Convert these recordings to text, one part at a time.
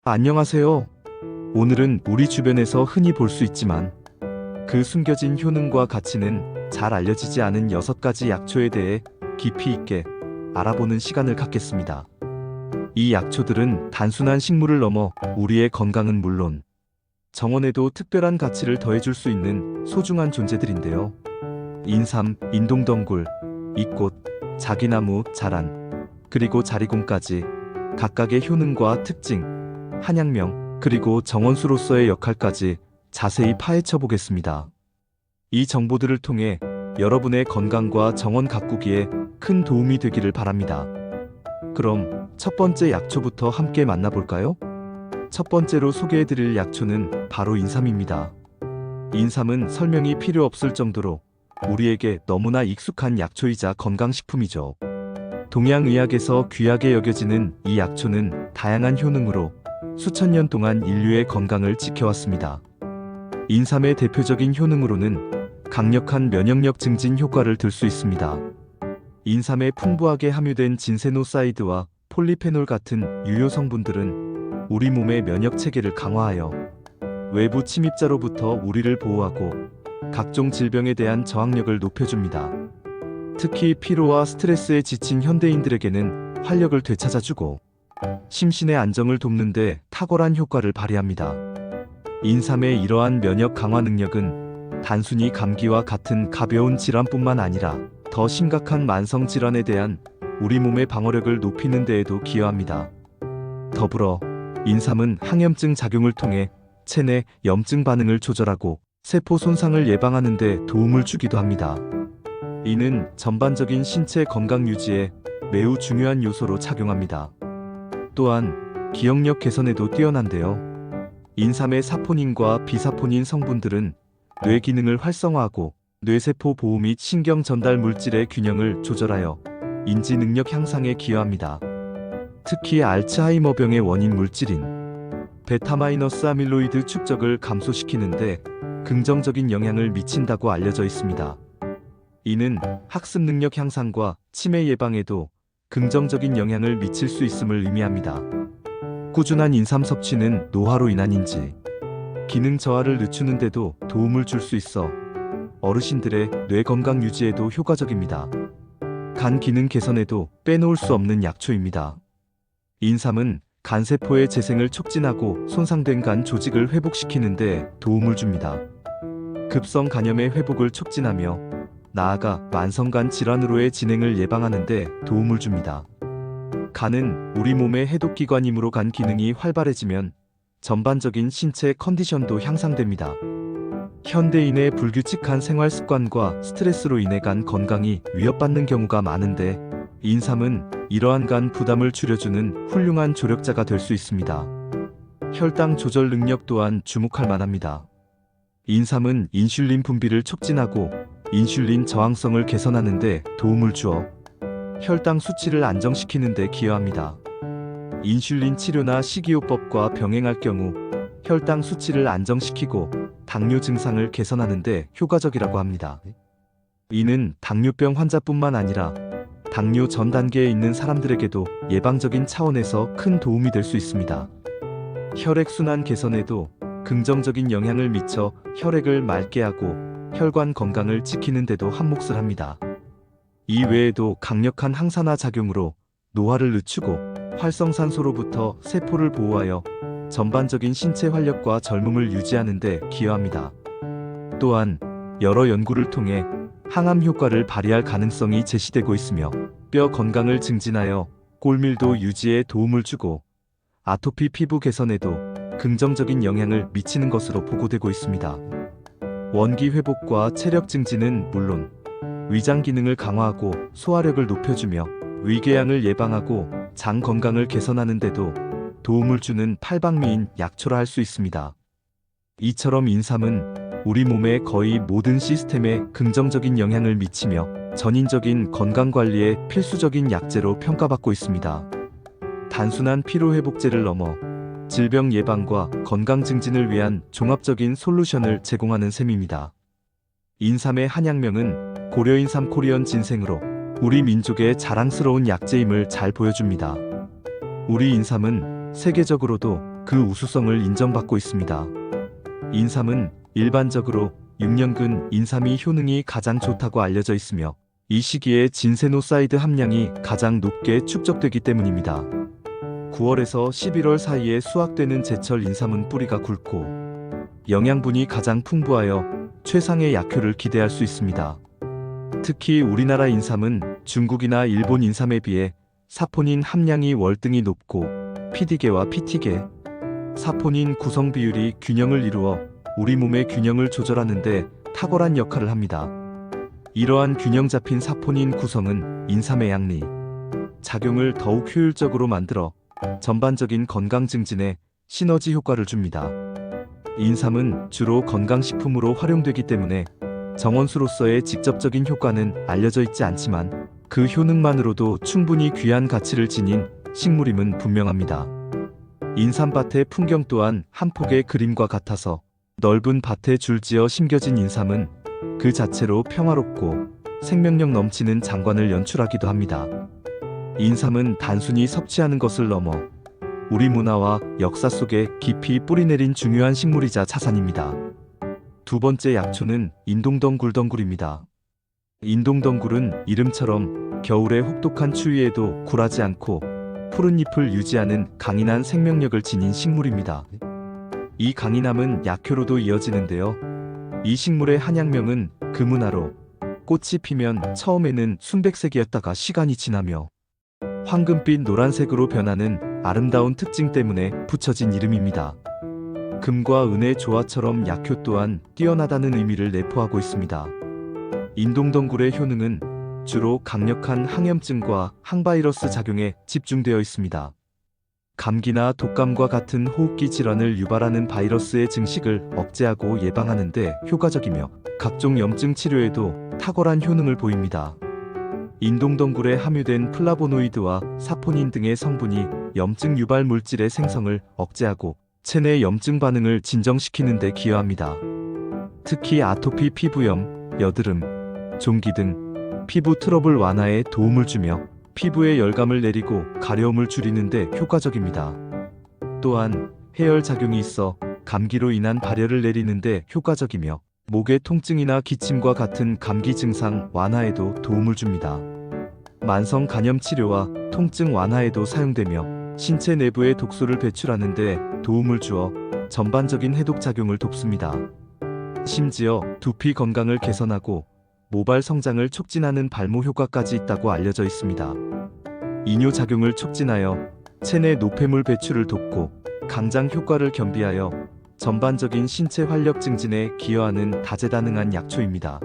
안녕하세요. 오늘은 우리 주변에서 흔히 볼 수 있지만 그 숨겨진 효능과 가치는 잘 알려지지 않은 6가지 약초에 대해 깊이 있게 알아보는 시간을 갖겠습니다. 이 약초들은 단순한 식물을 넘어 우리의 건강은 물론 정원에도 특별한 가치를 더해줄 수 있는 소중한 존재들인데요. 인삼, 인동덩굴, 이꽃, 자기나무, 자란, 그리고 자리곰까지 각각의 효능과 특징, 한약명, 그리고 정원수로서의 역할까지 자세히 파헤쳐 보겠습니다. 이 정보들을 통해 여러분의 건강과 정원 가꾸기에 큰 도움이 되기를 바랍니다. 그럼 첫 번째 약초부터 함께 만나볼까요? 첫 번째로 소개해드릴 약초는 바로 인삼입니다. 인삼은 설명이 필요 없을 정도로 우리에게 너무나 익숙한 약초이자 건강식품이죠. 동양의학에서 귀하게 여겨지는 이 약초는 다양한 효능으로 수천 년 동안 인류의 건강을 지켜왔습니다. 인삼의 대표적인 효능으로는 강력한 면역력 증진 효과를 들 수 있습니다. 인삼에 풍부하게 함유된 진세노사이드와 폴리페놀 같은 유효 성분들은 우리 몸의 면역 체계를 강화하여 외부 침입자로부터 우리를 보호하고 각종 질병에 대한 저항력을 높여줍니다. 특히 피로와 스트레스에 지친 현대인들에게는 활력을 되찾아주고 심신의 안정을 돕는 데 탁월한 효과를 발휘합니다. 인삼의 이러한 면역 강화 능력은 단순히 감기와 같은 가벼운 질환뿐만 아니라 더 심각한 만성 질환에 대한 우리 몸의 방어력을 높이는 데에도 기여합니다. 더불어 인삼은 항염증 작용을 통해 체내 염증 반응을 조절하고 세포 손상을 예방하는 데 도움을 주기도 합니다. 이는 전반적인 신체 건강 유지에 매우 중요한 요소로 작용합니다. 또한 기억력 개선에도 뛰어난데요. 인삼의 사포닌과 비사포닌 성분들은 뇌 기능을 활성화하고 뇌세포 보호 및 신경 전달 물질의 균형을 조절하여 인지 능력 향상에 기여합니다. 특히 알츠하이머병의 원인 물질인 베타-마이너스 아밀로이드 축적을 감소시키는데 긍정적인 영향을 미친다고 알려져 있습니다. 이는 학습 능력 향상과 치매 예방에도 긍정적인 영향을 미칠 수 있음을 의미합니다. 꾸준한 인삼 섭취는 노화로 인한 인지, 기능 저하를 늦추는 데도 도움을 줄 수 있어 어르신들의 뇌 건강 유지에도 효과적입니다. 간 기능 개선에도 빼놓을 수 없는 약초입니다. 인삼은 간세포의 재생을 촉진하고 손상된 간 조직을 회복시키는 데 도움을 줍니다. 급성 간염의 회복을 촉진하며 나아가 만성간 질환으로의 진행을 예방하는 데 도움을 줍니다. 간은 우리 몸의 해독기관이므로 간 기능이 활발해지면 전반적인 신체 컨디션도 향상됩니다. 현대인의 불규칙한 생활 습관과 스트레스로 인해 간 건강이 위협받는 경우가 많은데 인삼은 이러한 간 부담을 줄여주는 훌륭한 조력자가 될 수 있습니다. 혈당 조절 능력 또한 주목할 만합니다. 인삼은 인슐린 분비를 촉진하고 인슐린 저항성을 개선하는 데 도움을 주어 혈당 수치를 안정시키는 데 기여합니다. 인슐린 치료나 식이요법과 병행할 경우 혈당 수치를 안정시키고 당뇨 증상을 개선하는 데 효과적이라고 합니다. 이는 당뇨병 환자뿐만 아니라 당뇨 전 단계에 있는 사람들에게도 예방적인 차원에서 큰 도움이 될 수 있습니다. 혈액순환 개선에도 긍정적인 영향을 미쳐 혈액을 맑게 하고 혈관 건강을 지키는 데도 한몫을 합니다. 이 외에도 강력한 항산화 작용으로 노화를 늦추고 활성산소로부터 세포를 보호하여 전반적인 신체 활력과 젊음을 유지하는 데 기여합니다. 또한 여러 연구를 통해 항암 효과를 발휘할 가능성이 제시되고 있으며 뼈 건강을 증진하여 골밀도 유지에 도움을 주고 아토피 피부 개선에도 긍정적인 영향을 미치는 것으로 보고되고 있습니다. 원기 회복과 체력 증진은 물론 위장 기능을 강화하고 소화력을 높여주며 위궤양을 예방하고 장 건강을 개선하는 데도 도움을 주는 팔방미인 약초라 할 수 있습니다. 이처럼 인삼은 우리 몸의 거의 모든 시스템에 긍정적인 영향을 미치며 전인적인 건강관리에 필수적인 약재로 평가받고 있습니다. 단순한 피로회복제를 넘어 질병 예방과 건강 증진을 위한 종합적인 솔루션을 제공하는 셈입니다. 인삼의 한약명은 고려인삼 코리언 진생으로 우리 민족의 자랑스러운 약재임을 잘 보여줍니다. 우리 인삼은 세계적으로도 그 우수성을 인정받고 있습니다. 인삼은 일반적으로 6년근 인삼이 효능이 가장 좋다고 알려져 있으며 이 시기에 진세노사이드 함량이 가장 높게 축적되기 때문입니다. 9월에서 11월 사이에 수확되는 제철 인삼은 뿌리가 굵고 영양분이 가장 풍부하여 최상의 약효를 기대할 수 있습니다. 특히 우리나라 인삼은 중국이나 일본 인삼에 비해 사포닌 함량이 월등히 높고 PD계와 PT계, 사포닌 구성 비율이 균형을 이루어 우리 몸의 균형을 조절하는 데 탁월한 역할을 합니다. 이러한 균형 잡힌 사포닌 구성은 인삼의 양리, 작용을 더욱 효율적으로 만들어 전반적인 건강 증진에 시너지 효과를 줍니다. 인삼은 주로 건강식품으로 활용되기 때문에 정원수로서의 직접적인 효과는 알려져 있지 않지만 그 효능만으로도 충분히 귀한 가치를 지닌 식물임은 분명합니다. 인삼밭의 풍경 또한 한 폭의 그림과 같아서 넓은 밭에 줄지어 심겨진 인삼은 그 자체로 평화롭고 생명력 넘치는 장관을 연출하기도 합니다. 인삼은 단순히 섭취하는 것을 넘어 우리 문화와 역사 속에 깊이 뿌리내린 중요한 식물이자 자산입니다. 두 번째 약초는 인동덩굴입니다. 인동덩굴은 이름처럼 겨울의 혹독한 추위에도 굴하지 않고 푸른 잎을 유지하는 강인한 생명력을 지닌 식물입니다. 이 강인함은 약효로도 이어지는데요. 이 식물의 한약명은 금은화로 꽃이 피면 처음에는 순백색이었다가 시간이 지나며 황금빛 노란색으로 변하는 아름다운 특징 때문에 붙여진 이름입니다. 금과 은의 조화처럼 약효 또한 뛰어나다는 의미를 내포하고 있습니다. 인동덩굴의 효능은 주로 강력한 항염증과 항바이러스 작용에 집중되어 있습니다. 감기나 독감과 같은 호흡기 질환을 유발하는 바이러스의 증식을 억제하고 예방하는 데 효과적이며 각종 염증 치료에도 탁월한 효능을 보입니다. 인동덩굴에 함유된 플라보노이드와 사포닌 등의 성분이 염증 유발 물질의 생성을 억제하고 체내 염증 반응을 진정시키는 데 기여합니다. 특히 아토피 피부염, 여드름, 종기 등 피부 트러블 완화에 도움을 주며 피부의 열감을 내리고 가려움을 줄이는 데 효과적입니다. 또한 해열 작용이 있어 감기로 인한 발열을 내리는 데 효과적이며 목의 통증이나 기침과 같은 감기 증상 완화에도 도움을 줍니다. 만성 간염 치료와 통증 완화에도 사용되며 신체 내부의 독소를 배출하는 데 도움을 주어 전반적인 해독 작용을 돕습니다. 심지어 두피 건강을 개선하고 모발 성장을 촉진하는 발모 효과까지 있다고 알려져 있습니다. 이뇨 작용을 촉진하여 체내 노폐물 배출을 돕고 강장 효과를 겸비하여 전반적인 신체 활력 증진에 기여하는 다재다능한 약초입니다.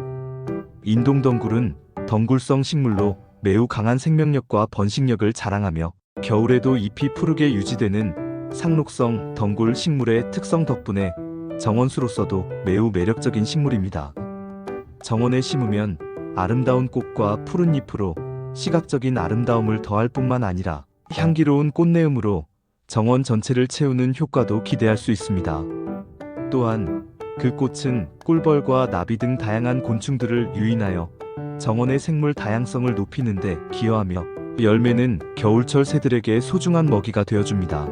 인동덩굴은 덩굴성 식물로 매우 강한 생명력과 번식력을 자랑하며 겨울에도 잎이 푸르게 유지되는 상록성 덩굴 식물의 특성 덕분에 정원수로서도 매우 매력적인 식물입니다. 정원에 심으면 아름다운 꽃과 푸른 잎으로 시각적인 아름다움을 더할 뿐만 아니라 향기로운 꽃내음으로 정원 전체를 채우는 효과도 기대할 수 있습니다. 또한 그 꽃은 꿀벌과 나비 등 다양한 곤충들을 유인하여 정원의 생물 다양성을 높이는 데 기여하며 열매는 겨울철 새들에게 소중한 먹이가 되어줍니다.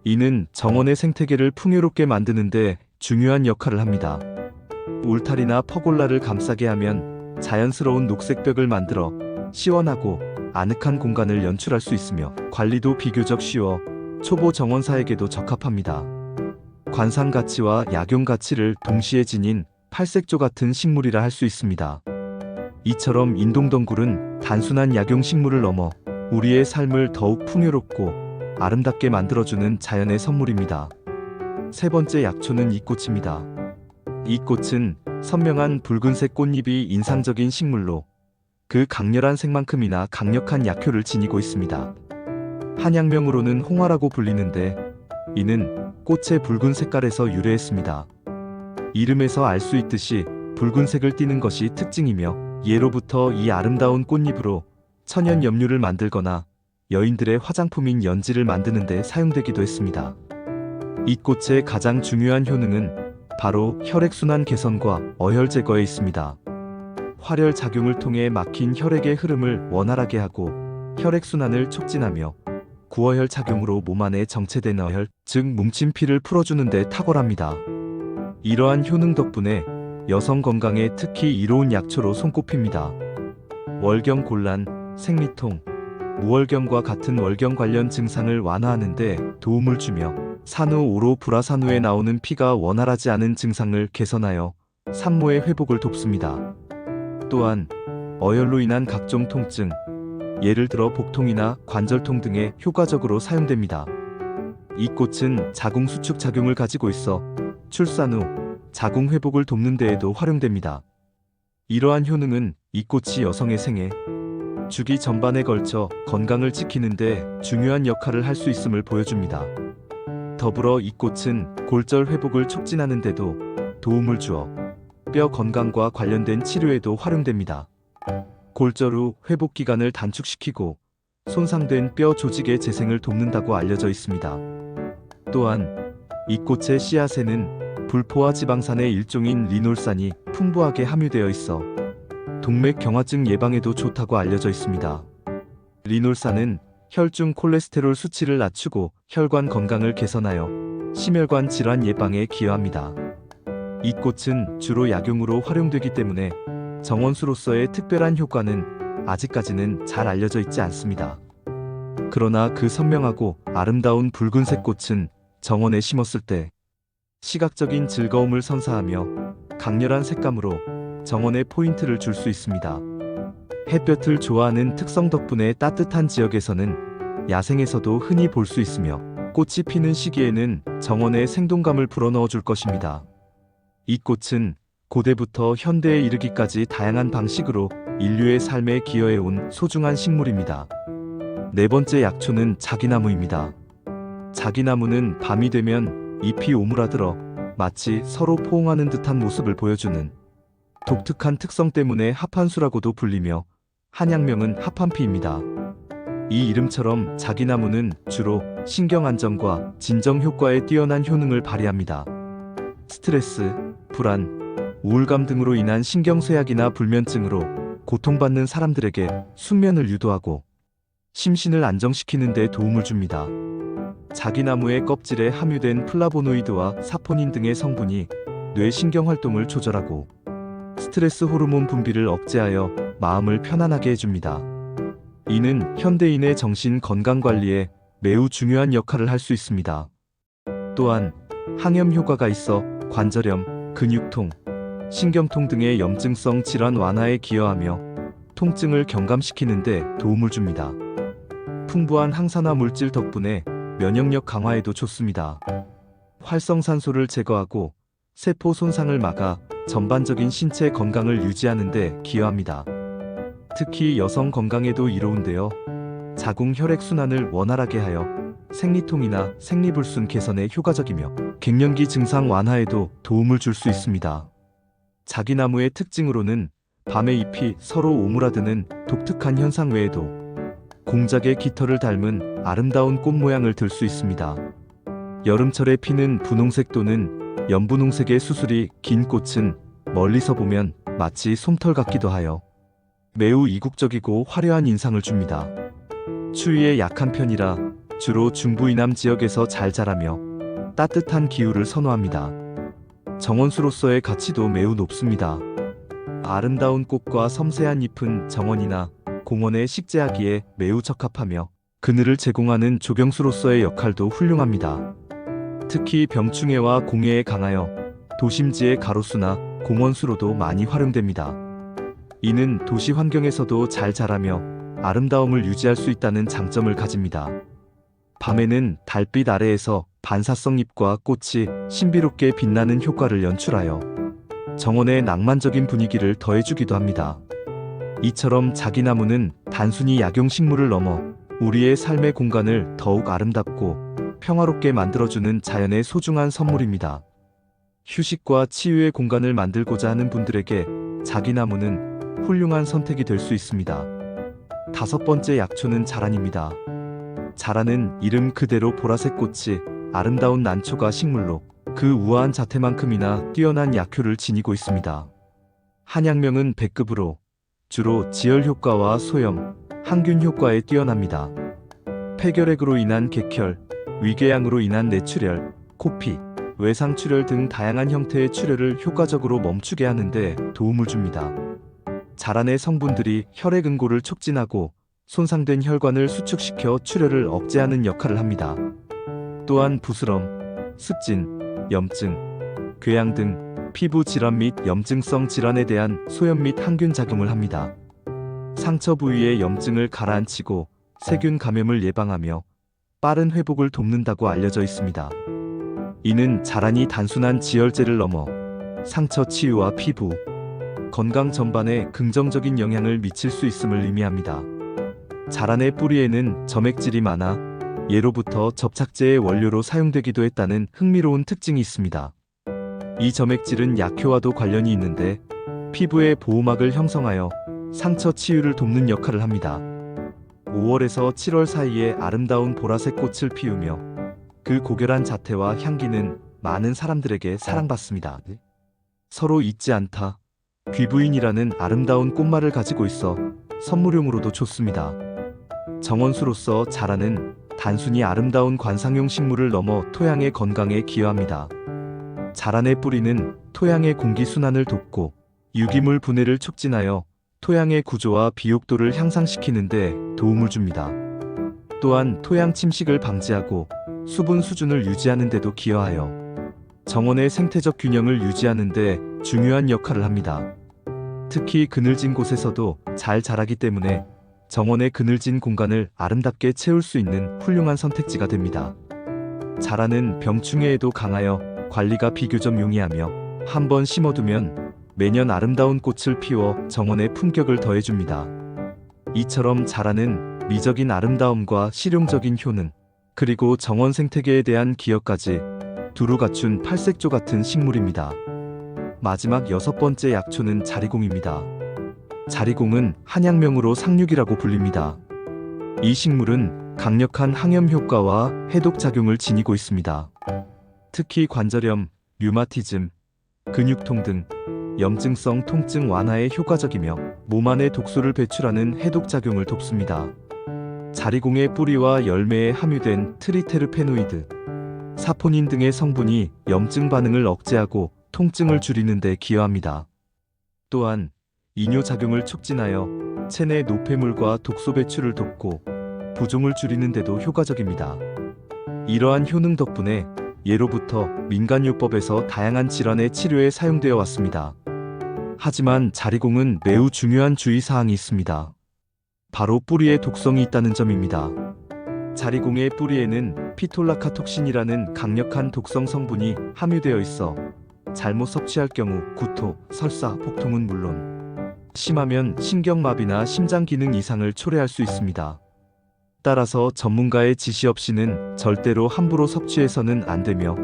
이는 정원의 생태계를 풍요롭게 만드는 데 중요한 역할을 합니다. 울타리나 퍼골라를 감싸게 하면 자연스러운 녹색벽을 만들어 시원하고 아늑한 공간을 연출할 수 있으며 관리도 비교적 쉬워 초보 정원사에게도 적합합니다. 관상 가치와 약용 가치를 동시에 지닌 팔색조 같은 식물이라 할 수 있습니다. 이처럼 인동덩굴은 단순한 약용 식물을 넘어 우리의 삶을 더욱 풍요롭고 아름답게 만들어주는 자연의 선물입니다. 세 번째 약초는 이꽃입니다. 이 꽃은 선명한 붉은색 꽃잎이 인상적인 식물로 그 강렬한 색만큼이나 강력한 약효를 지니고 있습니다. 한약명으로는 홍화라고 불리는데 이는 꽃의 붉은 색깔에서 유래했습니다. 이름에서 알 수 있듯이 붉은색을 띠는 것이 특징이며 예로부터 이 아름다운 꽃잎으로 천연 염료를 만들거나 여인들의 화장품인 연지를 만드는 데 사용되기도 했습니다. 이 꽃의 가장 중요한 효능은 바로 혈액순환 개선과 어혈 제거에 있습니다. 활혈 작용을 통해 막힌 혈액의 흐름을 원활하게 하고 혈액순환을 촉진하며 구어혈 작용으로 몸 안에 정체된 어혈, 즉 뭉친 피를 풀어주는 데 탁월합니다. 이러한 효능 덕분에 여성 건강에 특히 이로운 약초로 손꼽힙니다. 월경 곤란, 생리통, 무월경과 같은 월경 관련 증상을 완화하는 데 도움을 주며 산후 오로브라산후에 나오는 피가 원활하지 않은 증상을 개선하여 산모의 회복을 돕습니다. 또한 어혈로 인한 각종 통증, 예를 들어 복통이나 관절통 등에 효과적으로 사용됩니다. 이 꽃은 자궁 수축 작용을 가지고 있어 출산 후 자궁 회복을 돕는 데에도 활용됩니다. 이러한 효능은 이 꽃이 여성의 생애, 주기 전반에 걸쳐 건강을 지키는 데 중요한 역할을 할 수 있음을 보여줍니다. 더불어 이 꽃은 골절 회복을 촉진하는 데도 도움을 주어 뼈 건강과 관련된 치료에도 활용됩니다. 골절 후 회복 기간을 단축시키고 손상된 뼈 조직의 재생을 돕는다고 알려져 있습니다. 또한 이 꽃의 씨앗에는 불포화 지방산의 일종인 리놀산이 풍부하게 함유되어 있어 동맥 경화증 예방에도 좋다고 알려져 있습니다. 리놀산은 혈중 콜레스테롤 수치를 낮추고 혈관 건강을 개선하여 심혈관 질환 예방에 기여합니다. 이 꽃은 주로 약용으로 활용되기 때문에 정원수로서의 특별한 효과는 아직까지는 잘 알려져 있지 않습니다. 그러나 그 선명하고 아름다운 붉은색 꽃은 정원에 심었을 때 시각적인 즐거움을 선사하며 강렬한 색감으로 정원에 포인트를 줄 수 있습니다. 햇볕을 좋아하는 특성 덕분에 따뜻한 지역에서는 야생에서도 흔히 볼 수 있으며 꽃이 피는 시기에는 정원에 생동감을 불어넣어 줄 것입니다. 이 꽃은 고대부터 현대에 이르기까지 다양한 방식으로 인류의 삶에 기여해온 소중한 식물입니다. 네 번째 약초는 자기나무입니다. 자기나무는 밤이 되면 잎이 오므라들어 마치 서로 포옹하는 듯한 모습을 보여주는 독특한 특성 때문에 합한수라고도 불리며 한약명은 합한피입니다. 이 이름처럼 자기나무는 주로 신경 안정과 진정 효과에 뛰어난 효능을 발휘합니다. 스트레스, 불안, 우울감 등으로 인한 신경쇠약이나 불면증으로 고통받는 사람들에게 숙면을 유도하고 심신을 안정시키는 데 도움을 줍니다. 자기나무의 껍질에 함유된 플라보노이드와 사포닌 등의 성분이 뇌 신경 활동을 조절하고 스트레스 호르몬 분비를 억제하여 마음을 편안하게 해줍니다. 이는 현대인의 정신 건강 관리에 매우 중요한 역할을 할 수 있습니다. 또한 항염 효과가 있어 관절염, 근육통, 신경통 등의 염증성 질환 완화에 기여하며 통증을 경감시키는 데 도움을 줍니다. 풍부한 항산화 물질 덕분에 면역력 강화에도 좋습니다. 활성산소를 제거하고 세포 손상을 막아 전반적인 신체 건강을 유지하는 데 기여합니다. 특히 여성 건강에도 이로운데요. 자궁 혈액순환을 원활하게 하여 생리통이나 생리불순 개선에 효과적이며 갱년기 증상 완화에도 도움을 줄 수 있습니다. 자기나무의 특징으로는 밤의 잎이 서로 오므라드는 독특한 현상 외에도 공작의 깃털을 닮은 아름다운 꽃 모양을 들 수 있습니다. 여름철에 피는 분홍색 또는 연분홍색의 수술이 긴 꽃은 멀리서 보면 마치 솜털 같기도 하여 매우 이국적이고 화려한 인상을 줍니다. 추위에 약한 편이라 주로 중부이남 지역에서 잘 자라며 따뜻한 기후를 선호합니다. 정원수로서의 가치도 매우 높습니다. 아름다운 꽃과 섬세한 잎은 정원이나 공원에 식재하기에 매우 적합하며 그늘을 제공하는 조경수로서의 역할도 훌륭합니다. 특히 병충해와 공해에 강하여 도심지의 가로수나 공원수로도 많이 활용됩니다. 이는 도시 환경에서도 잘 자라며 아름다움을 유지할 수 있다는 장점을 가집니다. 밤에는 달빛 아래에서 반사성 잎과 꽃이 신비롭게 빛나는 효과를 연출하여 정원의 낭만적인 분위기를 더해주기도 합니다. 이처럼 자기나무는 단순히 약용식물을 넘어 우리의 삶의 공간을 더욱 아름답고 평화롭게 만들어주는 자연의 소중한 선물입니다. 휴식과 치유의 공간을 만들고자 하는 분들에게 자기나무는 훌륭한 선택이 될 수 있습니다. 다섯 번째 약초는 자란입니다. 자란은 이름 그대로 보라색 꽃이 아름다운 난초가 식물로 그 우아한 자태만큼이나 뛰어난 약효를 지니고 있습니다. 한약명은 백급으로 주로 지혈 효과와 소염, 항균 효과에 뛰어납니다. 폐결핵으로 인한 객혈, 위궤양으로 인한 뇌출혈, 코피, 외상출혈 등 다양한 형태의 출혈을 효과적으로 멈추게 하는 데 도움을 줍니다. 자란의 성분들이 혈액 응고를 촉진하고 손상된 혈관을 수축시켜 출혈을 억제하는 역할을 합니다. 또한 부스럼, 습진, 염증, 궤양 등 피부 질환 및 염증성 질환에 대한 소염 및 항균 작용을 합니다. 상처 부위의 염증을 가라앉히고 세균 감염을 예방하며 빠른 회복을 돕는다고 알려져 있습니다. 이는 자란이 단순한 지혈제를 넘어 상처 치유와 피부, 건강 전반에 긍정적인 영향을 미칠 수 있음을 의미합니다. 자란의 뿌리에는 점액질이 많아 예로부터 접착제의 원료로 사용되기도 했다는 흥미로운 특징이 있습니다. 이 점액질은 약효와도 관련이 있는데 피부의 보호막을 형성하여 상처 치유를 돕는 역할을 합니다. 5월에서 7월 사이에 아름다운 보라색 꽃을 피우며 그 고결한 자태와 향기는 많은 사람들에게 사랑받습니다. 서로 잊지 않다. 귀부인이라는 아름다운 꽃말을 가지고 있어 선물용으로도 좋습니다. 정원수로서 자라는 단순히 아름다운 관상용 식물을 넘어 토양의 건강에 기여합니다. 자란의 뿌리는 토양의 공기순환을 돕고 유기물 분해를 촉진하여 토양의 구조와 비옥도를 향상시키는 데 도움을 줍니다. 또한 토양 침식을 방지하고 수분 수준을 유지하는 데도 기여하여 정원의 생태적 균형을 유지하는 데 중요한 역할을 합니다. 특히 그늘진 곳에서도 잘 자라기 때문에 정원의 그늘진 공간을 아름답게 채울 수 있는 훌륭한 선택지가 됩니다. 자라는 병충해에도 강하여 관리가 비교적 용이하며 한번 심어두면 매년 아름다운 꽃을 피워 정원의 품격을 더해줍니다. 이처럼 자라는 미적인 아름다움과 실용적인 효능, 그리고 정원 생태계에 대한 기여까지 두루 갖춘 팔색조 같은 식물입니다. 마지막 6번째 약초는 자리공입니다. 자리공은 한약명으로 상륙이라고 불립니다. 이 식물은 강력한 항염 효과와 해독 작용을 지니고 있습니다. 특히 관절염, 류마티즘, 근육통 등 염증성 통증 완화에 효과적이며 몸 안에 독소를 배출하는 해독 작용을 돕습니다. 자리공의 뿌리와 열매에 함유된 트리테르페노이드, 사포닌 등의 성분이 염증 반응을 억제하고 통증을 줄이는 데 기여합니다. 또한 이뇨작용을 촉진하여 체내 노폐물과 독소 배출을 돕고 부종을 줄이는 데도 효과적입니다. 이러한 효능 덕분에 예로부터 민간요법에서 다양한 질환의 치료에 사용되어 왔습니다. 하지만 자리공은 매우 중요한 주의사항이 있습니다. 바로 뿌리에 독성이 있다는 점입니다. 자리공의 뿌리에는 피톨라카톡신이라는 강력한 독성 성분이 함유되어 있어 잘못 섭취할 경우 구토, 설사, 복통은 물론 심하면 신경마비나 심장 기능 이상을 초래할 수 있습니다. 따라서 전문가의 지시 없이는 절대로 함부로 섭취해서는 안 되며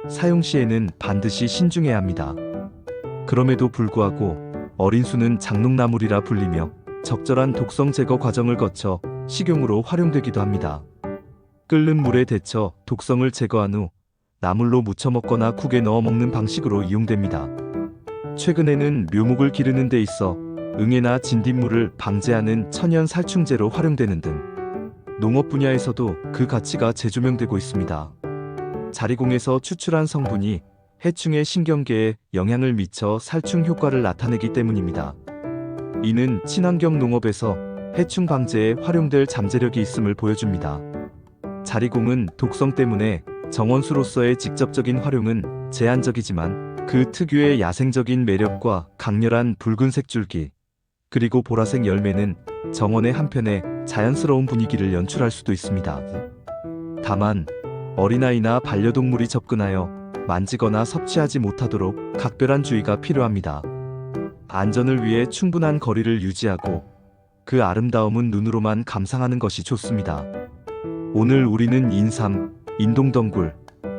사용 시에는 반드시 신중해야 합니다. 그럼에도 불구하고 어린 수는 장롱나물이라 불리며 적절한 독성 제거 과정을 거쳐 식용으로 활용되기도 합니다. 끓는 물에 데쳐 독성을 제거한 후 나물로 무쳐 먹거나 국에 넣어 먹는 방식으로 이용됩니다. 최근에는 묘목을 기르는 데 있어 응애나 진딧물을 방제하는 천연 살충제로 활용되는 등 농업 분야에서도 그 가치가 재조명되고 있습니다. 자리공에서 추출한 성분이 해충의 신경계에 영향을 미쳐 살충 효과를 나타내기 때문입니다. 이는 친환경 농업에서 해충 방제에 활용될 잠재력이 있음을 보여줍니다. 자리공은 독성 때문에 정원수로서의 직접적인 활용은 제한적이지만 그 특유의 야생적인 매력과 강렬한 붉은색 줄기, 그리고 보라색 열매는 정원의 한편에 자연스러운 분위기를 연출할 수도 있습니다. 다만 어린아이나 반려동물이 접근하여 만지거나 섭취하지 못하도록 각별한 주의가 필요합니다. 안전을 위해 충분한 거리를 유지하고 그 아름다움은 눈으로만 감상하는 것이 좋습니다. 오늘 우리는 인삼, 인동덩굴,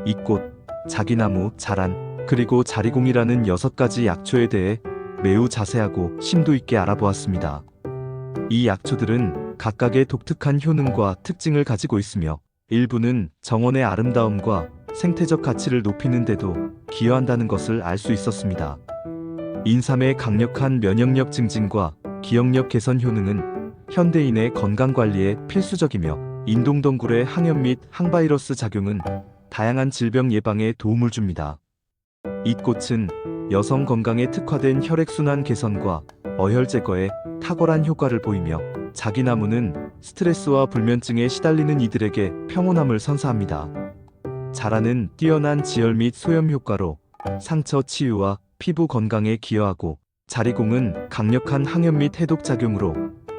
이꽃, 자기나무, 자란, 그리고 자리공이라는 6가지 약초에 대해 매우 자세하고 심도 있게 알아보았습니다. 이 약초들은 각각의 독특한 효능과 특징을 가지고 있으며 일부는 정원의 아름다움과 생태적 가치를 높이는 데도 기여한다는 것을 알 수 있었습니다. 인삼의 강력한 면역력 증진과 기억력 개선 효능은 현대인의 건강관리에 필수적이며 인동덩굴의 항염 및 항바이러스 작용은 다양한 질병 예방에 도움을 줍니다. 잇꽃은 여성 건강에 특화된 혈액순환 개선과 어혈 제거에 탁월한 효과를 보이며, 자기나무는 스트레스와 불면증에 시달리는 이들에게 평온함을 선사합니다. 자라는 뛰어난 지혈 및 소염 효과로 상처 치유와 피부 건강에 기여하고, 자리공은 강력한 항염 및 해독 작용으로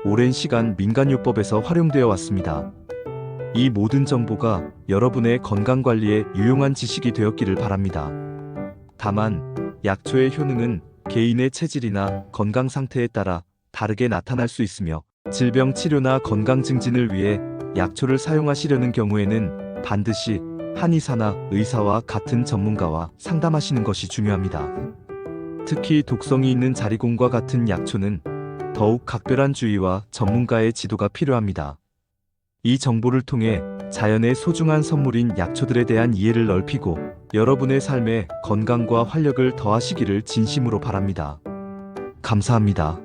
오랜 시간 민간요법에서 활용되어 왔습니다. 이 모든 정보가 여러분의 건강관리에 유용한 지식이 되었기를 바랍니다. 다만, 약초의 효능은 개인의 체질이나 건강 상태에 따라 다르게 나타날 수 있으며, 질병 치료나 건강 증진을 위해 약초를 사용하시려는 경우에는 반드시 한의사나 의사와 같은 전문가와 상담하시는 것이 중요합니다. 특히 독성이 있는 자리공과 같은 약초는 더욱 각별한 주의와 전문가의 지도가 필요합니다. 이 정보를 통해 자연의 소중한 선물인 약초들에 대한 이해를 넓히고 여러분의 삶에 건강과 활력을 더하시기를 진심으로 바랍니다. 감사합니다.